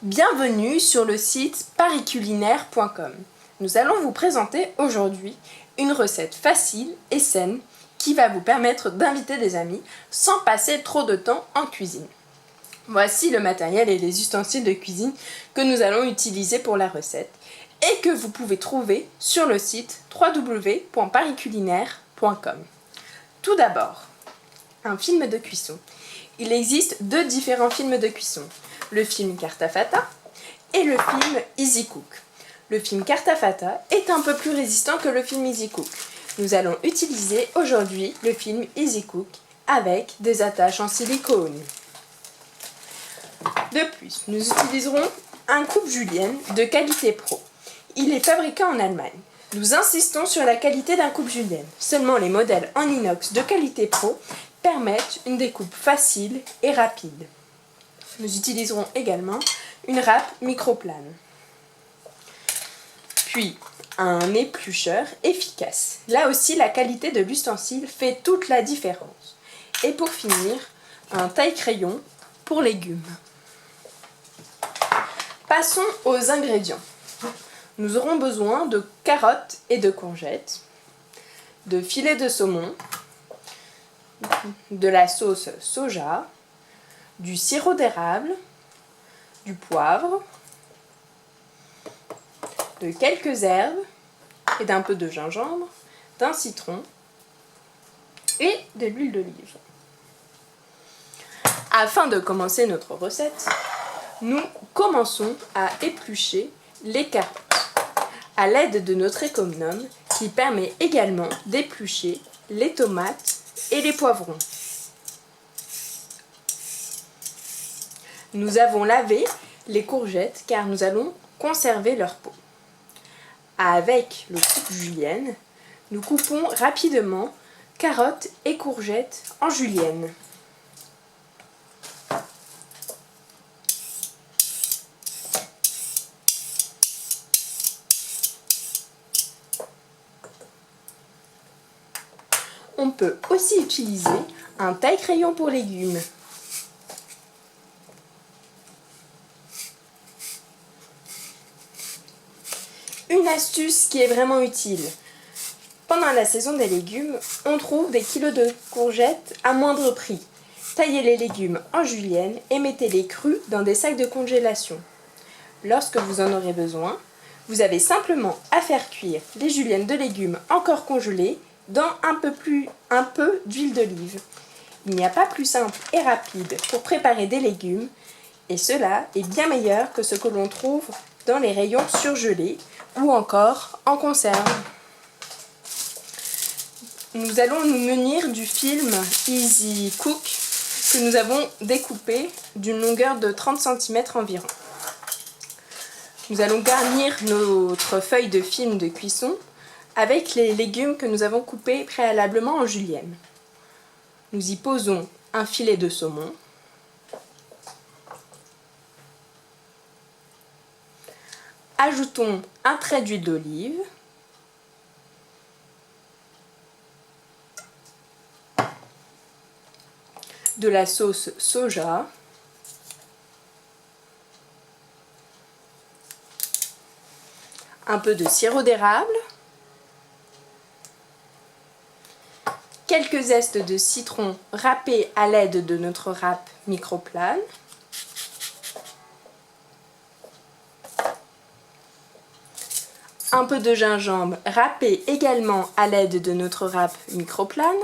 Bienvenue sur le site parisculinaire.com. Nous allons vous présenter aujourd'hui une recette facile et saine qui va vous permettre d'inviter des amis sans passer trop de temps en cuisine. Voici le matériel et les ustensiles de cuisine que nous allons utiliser pour la recette et que vous pouvez trouver sur le site www.parisculinaire.com. Tout d'abord, un film de cuisson. Il existe deux différents films de cuisson, le film Carta Fata et le film Easy Cook. Le film Carta Fata est un peu plus résistant que le film Easy Cook. Nous allons utiliser aujourd'hui le film Easy Cook avec des attaches en silicone. De plus, nous utiliserons un coupe julienne de qualité pro. Il est fabriqué en Allemagne. Nous insistons sur la qualité d'un coupe julienne. Seulement les modèles en inox de qualité pro permettent une découpe facile et rapide. Nous utiliserons également une râpe microplane. Puis un éplucheur efficace. Là aussi, la qualité de l'ustensile fait toute la différence. Et pour finir, un taille-crayon pour légumes. Passons aux ingrédients. Nous aurons besoin de carottes et de courgettes, de filets de saumon, de la sauce soja, du sirop d'érable, du poivre, de quelques herbes et d'un peu de gingembre, d'un citron et de l'huile d'olive. Afin de commencer notre recette, nous commençons à éplucher les carottes à l'aide de notre économe qui permet également d'éplucher les tomates et les poivrons. Nous avons lavé les courgettes car nous allons conserver leur peau. Avec le coupe julienne, nous coupons rapidement carottes et courgettes en julienne. On peut aussi utiliser un taille-crayon pour légumes. Une astuce qui est vraiment utile. Pendant la saison des légumes, on trouve des kilos de courgettes à moindre prix. Taillez les légumes en julienne et mettez-les crus dans des sacs de congélation. Lorsque vous en aurez besoin, vous avez simplement à faire cuire les juliennes de légumes encore congelées dans un peu d'huile d'olive. Il n'y a pas plus simple et rapide pour préparer des légumes et cela est bien meilleur que ce que l'on trouve dans les rayons surgelés ou encore en conserve. Nous allons nous munir du film Easy Cook que nous avons découpé d'une longueur de 30 cm environ. Nous allons garnir notre feuille de film de cuisson avec les légumes que nous avons coupés préalablement en julienne. Nous y posons un filet de saumon, ajoutons un trait d'huile d'olive, de la sauce soja, un peu de sirop d'érable, quelques zestes de citron râpés à l'aide de notre râpe microplane, un peu de gingembre râpé également à l'aide de notre râpe microplane,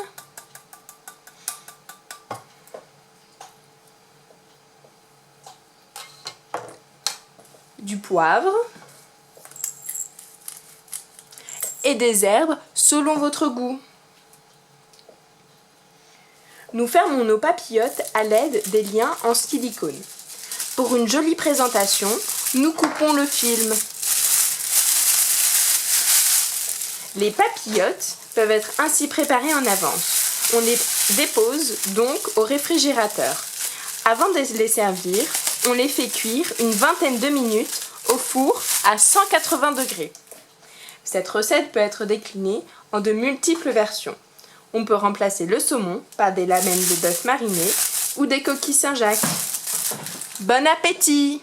du poivre et des herbes selon votre goût. Nous fermons nos papillotes à l'aide des liens en silicone. Pour une jolie présentation, nous coupons le film. Les papillotes peuvent être ainsi préparées en avance. On les dépose donc au réfrigérateur. Avant de les servir, on les fait cuire une vingtaine de minutes au four à 180 degrés. Cette recette peut être déclinée en de multiples versions. On peut remplacer le saumon par des lamelles de bœuf mariné ou des coquilles Saint-Jacques. Bon appétit!